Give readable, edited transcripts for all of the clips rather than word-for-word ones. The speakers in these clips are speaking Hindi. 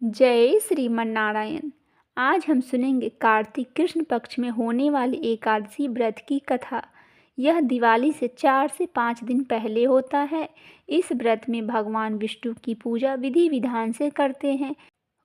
जय श्रीमन नारायण। आज हम सुनेंगे कार्तिक कृष्ण पक्ष में होने वाली एकादशी व्रत की कथा। यह दिवाली से 4 से 5 दिन पहले होता है। इस व्रत में भगवान विष्णु की पूजा विधि विधान से करते हैं।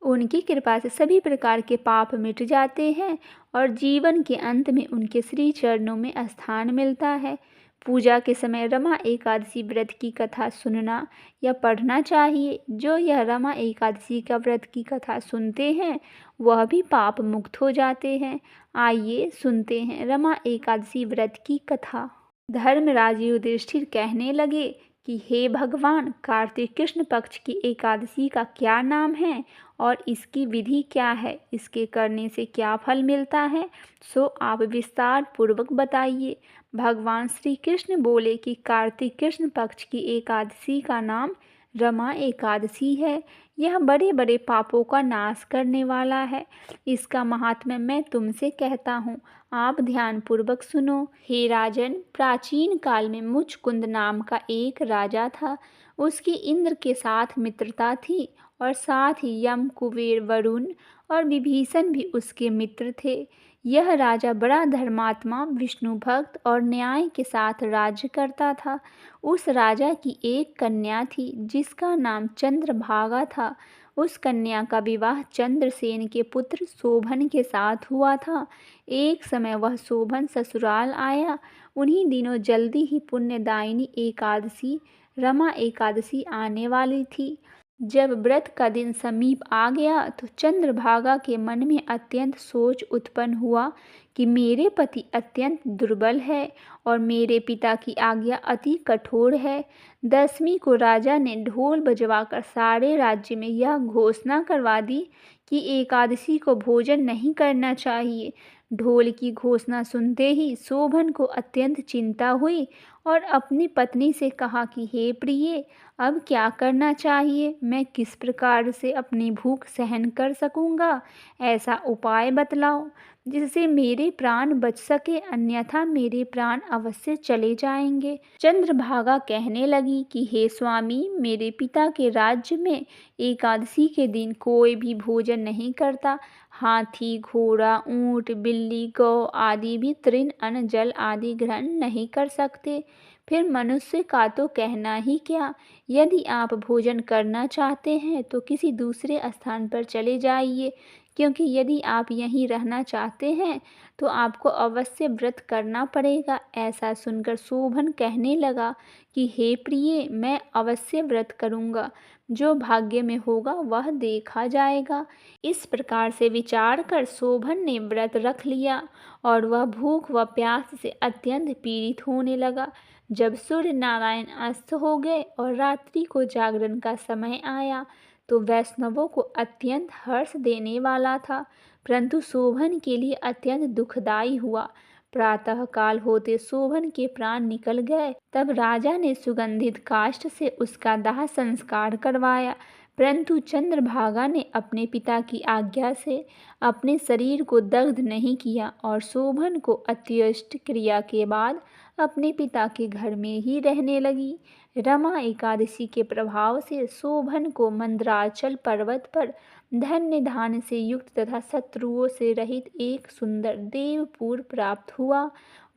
उनकी कृपा से सभी प्रकार के पाप मिट जाते हैं और जीवन के अंत में उनके श्री चरणों में स्थान मिलता है। पूजा के समय रमा एकादशी व्रत की कथा सुनना या पढ़ना चाहिए। जो यह रमा एकादशी का व्रत की कथा सुनते हैं वह भी पाप मुक्त हो जाते हैं। आइए सुनते हैं रमा एकादशी व्रत की कथा। धर्मराज युधिष्ठिर कहने लगे कि हे भगवान, कार्तिक कृष्ण पक्ष की एकादशी का क्या नाम है और इसकी विधि क्या है, इसके करने से क्या फल मिलता है, सो आप विस्तार पूर्वक बताइए। भगवान श्री कृष्ण बोले कि कार्तिक कृष्ण पक्ष की एकादशी का नाम रमा एकादशी है। यह बड़े बड़े पापों का नाश करने वाला है। इसका महात्म्य मैं तुमसे कहता हूँ, आप ध्यान पूर्वक सुनो। हे राजन, प्राचीन काल में मुचकुंद नाम का एक राजा था। उसकी इंद्र के साथ मित्रता थी और साथ ही यम, कुबेर, वरुण और विभीषण भी उसके मित्र थे। यह राजा बड़ा धर्मात्मा, विष्णु भक्त और न्याय के साथ राज्य करता था। उस राजा की एक कन्या थी जिसका नाम चंद्रभागा था। उस कन्या का विवाह चंद्रसेन के पुत्र शोभन के साथ हुआ था। एक समय वह शोभन ससुराल आया। उन्हीं दिनों जल्दी ही पुण्यदायिनी एकादशी रमा एकादशी आने वाली थी। जब व्रत का दिन समीप आ गया तो चंद्रभागा के मन में अत्यंत सोच उत्पन्न हुआ कि मेरे पति अत्यंत दुर्बल है और मेरे पिता की आज्ञा अति कठोर है। 10वीं को राजा ने ढोल बजवाकर सारे राज्य में यह घोषणा करवा दी कि एकादशी को भोजन नहीं करना चाहिए। ढोल की घोषणा सुनते ही शोभन को अत्यंत चिंता हुई और अपनी पत्नी से कहा कि हे प्रिय, अब क्या करना चाहिए? मैं किस प्रकार से अपनी भूख सहन कर सकूंगा? ऐसा उपाय बतलाओ जिससे मेरे प्राण बच सके, अन्यथा मेरे प्राण अवश्य चले जाएंगे। चंद्रभागा कहने लगी कि हे स्वामी, मेरे पिता के राज्य में एकादशी के दिन कोई भी भोजन नहीं करता। हाथी, घोड़ा, ऊंट, बिल्ली, गौ आदि भी तृण, अन्न, जल आदि ग्रहण नहीं कर सकते। फिर मनुष्य का तो कहना ही क्या। यदि आप भोजन करना चाहते हैं तो किसी दूसरे स्थान पर चले जाइए, क्योंकि यदि आप यहीं रहना चाहते हैं तो आपको अवश्य व्रत करना पड़ेगा। ऐसा सुनकर शोभन कहने लगा कि हे प्रिय, मैं अवश्य व्रत करूँगा। जो भाग्य में होगा वह देखा जाएगा। इस प्रकार से विचार कर शोभन ने व्रत रख लिया और वह भूख व प्यास से अत्यंत पीड़ित होने लगा। जब सूर्य नारायण अस्त हो गए और रात्रि को जागरण का समय आया तो वैष्णवों को अत्यंत हर्ष देने वाला था, परंतु शोभन के लिए अत्यंत दुखदायी हुआ। प्रातः काल होते शोभन के प्राण निकल गए। तब राजा ने सुगंधित काष्ठ से उसका दाह संस्कार करवाया, परंतु चंद्रभागा ने अपने पिता की आज्ञा से अपने शरीर को दग्ध नहीं किया और शोभन को अंत्येष्टि क्रिया के बाद अपने पिता के घर में ही रहने लगी। रमा एकादशी के प्रभाव से शोभन को मंदराचल पर्वत पर धन्य धान्य से युक्त तथा शत्रुओं से रहित एक सुंदर देवपुर प्राप्त हुआ।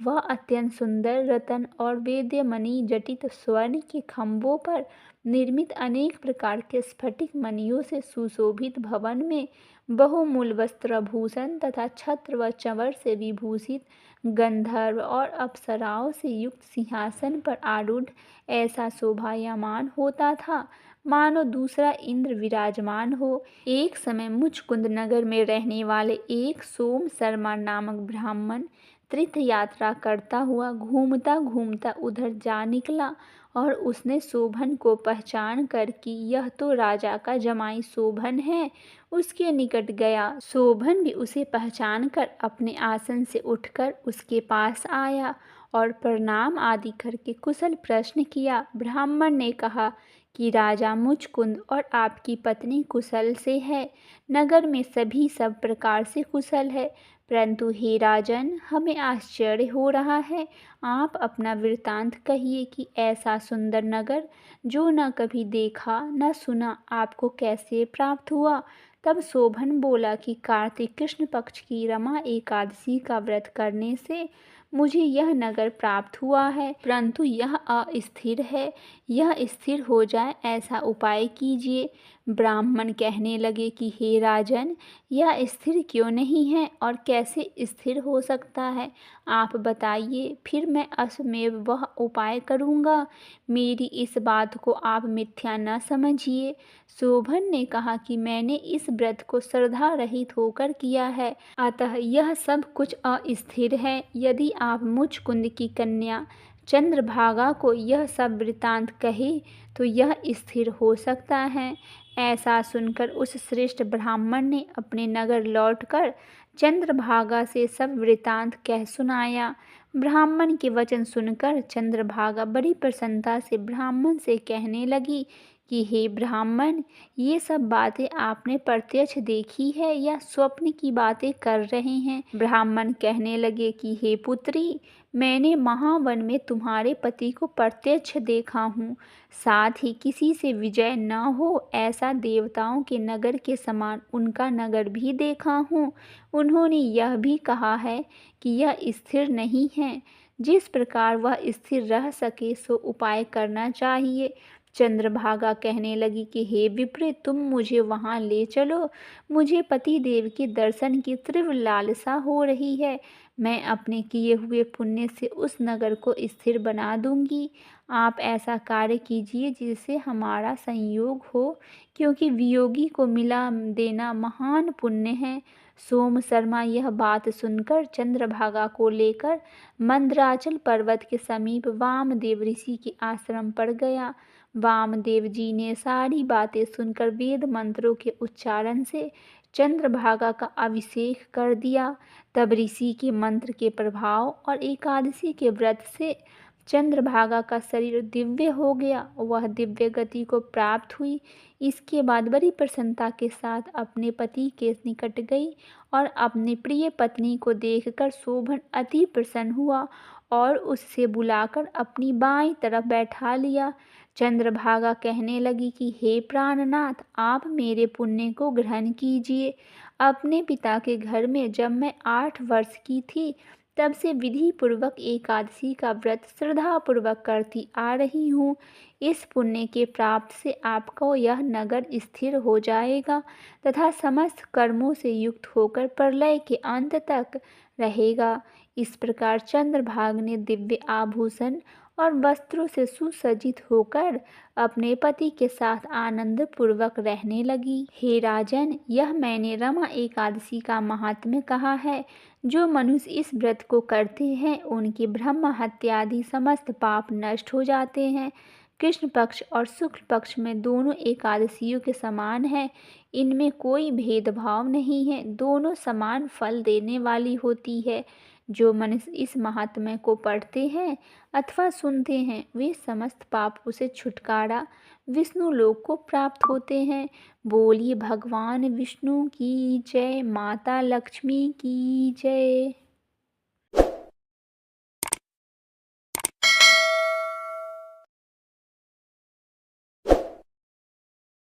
वह अत्यंत सुंदर रतन और वेद्यमणि जटित स्वर्ण के खंभों पर निर्मित अनेक प्रकार के स्फटिक मणियों से सुशोभित भवन में बहुमूल वस्त्रभूषण तथा छत्र व चंवर से विभूषित गंधर्व और अप्सराओं से युक्त सिंहासन पर आरूढ़ ऐसा शोभायमान होता था मानो दूसरा इंद्र विराजमान हो। एक समय मुचकुंद नगर में रहने वाले एक सोम शर्मा नामक ब्राह्मण तीर्थ यात्रा करता हुआ घूमता घूमता उधर जा निकला और उसने शोभन को पहचान कर कि यह तो राजा का जमाई शोभन है, उसके निकट गया। शोभन भी उसे पहचान कर अपने आसन से उठकर उसके पास आया और प्रणाम आदि करके कुशल प्रश्न किया। ब्राह्मण ने कहा कि राजा मुचकुंद और आपकी पत्नी कुशल से है। नगर में सभी सब प्रकार से कुशल है, परंतु हे राजन, हमें आश्चर्य हो रहा है। आप अपना वृत्तांत कहिए कि ऐसा सुंदर नगर जो न कभी देखा न सुना, आपको कैसे प्राप्त हुआ। तब शोभन बोला कि कार्तिक कृष्ण पक्ष की रमा एकादशी का व्रत करने से मुझे यह नगर प्राप्त हुआ है, परंतु यह अस्थिर है। यह स्थिर हो जाए ऐसा उपाय कीजिए। ब्राह्मण कहने लगे कि हे राजन, यह स्थिर क्यों नहीं है और कैसे स्थिर हो सकता है, आप बताइए, फिर मैं अश्वमेव वह उपाय करूँगा। मेरी इस बात को आप मिथ्या न समझिए। शोभन ने कहा कि मैंने इस व्रत को श्रद्धा रहित होकर किया है, अतः यह सब कुछ अस्थिर है। यदि आप मुचकुंद की कन्या चंद्रभागा को यह सब वृत्तांत कहे तो यह स्थिर हो सकता है। ऐसा सुनकर उस श्रेष्ठ ब्राह्मण ने अपने नगर लौटकर चंद्रभागा से सब वृत्तांत कह सुनाया। ब्राह्मण के वचन सुनकर चंद्रभागा बड़ी प्रसन्नता से ब्राह्मण से कहने लगी कि हे ब्राह्मण, ये सब बातें आपने प्रत्यक्ष देखी है या स्वप्न की बातें कर रहे हैं। ब्राह्मण कहने लगे कि हे पुत्री, मैंने महावन में तुम्हारे पति को प्रत्यक्ष देखा हूँ, साथ ही किसी से विजय न हो ऐसा देवताओं के नगर के समान उनका नगर भी देखा हूँ। उन्होंने यह भी कहा है कि यह स्थिर नहीं है, जिस प्रकार वह स्थिर रह सके सो उपाय करना चाहिए। चंद्रभागा कहने लगी कि हे विप्र, तुम मुझे वहाँ ले चलो, मुझे पति देव के दर्शन की तीव्र लालसा हो रही है। मैं अपने किए हुए पुण्य से उस नगर को स्थिर बना दूंगी। आप ऐसा कार्य कीजिए जिससे हमारा संयोग हो, क्योंकि वियोगी को मिला देना महान पुण्य है। सोम शर्मा यह बात सुनकर चंद्रभागा को लेकर मंदराचल पर्वत के समीप वामदेव ऋषि के आश्रम पर गया। वामदेव जी ने सारी बातें सुनकर वेद मंत्रों के उच्चारण से चंद्रभागा का अभिषेक कर दिया। तब ऋषि के मंत्र के प्रभाव और एकादशी के व्रत से चंद्रभागा का शरीर दिव्य हो गया, वह दिव्य गति को प्राप्त हुई। इसके बाद बड़ी प्रसन्नता के साथ अपने पति के निकट गई और अपनी प्रिय पत्नी को देखकर शोभन अति प्रसन्न हुआ और उससे बुलाकर अपनी बाईं तरफ बैठा लिया। चंद्रभागा कहने लगी कि हे प्राणनाथ, आप मेरे पुण्य को ग्रहण कीजिए। अपने पिता के घर में जब मैं 8 वर्ष की थी तब से विधि पूर्वक एकादशी का व्रत श्रद्धा पूर्वक करती आ रही हूँ। इस पुण्य के प्राप्त से आपको यह नगर स्थिर हो जाएगा तथा समस्त कर्मों से युक्त होकर प्रलय के अंत तक रहेगा। इस प्रकार चंद्रभागा ने दिव्य आभूषण और वस्त्रों से सुसज्जित होकर अपने पति के साथ आनंद पूर्वक रहने लगी। हे राजन, यह मैंने रमा एकादशी का महात्म्य कहा है। जो मनुष्य इस व्रत को करते हैं उनके ब्रह्म हत्या आदि समस्त पाप नष्ट हो जाते हैं। कृष्ण पक्ष और शुक्ल पक्ष में दोनों एकादशियों के समान है, इनमें कोई भेदभाव नहीं है, दोनों समान फल देने वाली होती है। जो मनुष्य इस महात्म्य को पढ़ते हैं अथवा सुनते हैं वे समस्त पापों से छुटकारा विष्णु लोक को प्राप्त होते हैं। बोलिए भगवान विष्णु की जय, माता लक्ष्मी की जय।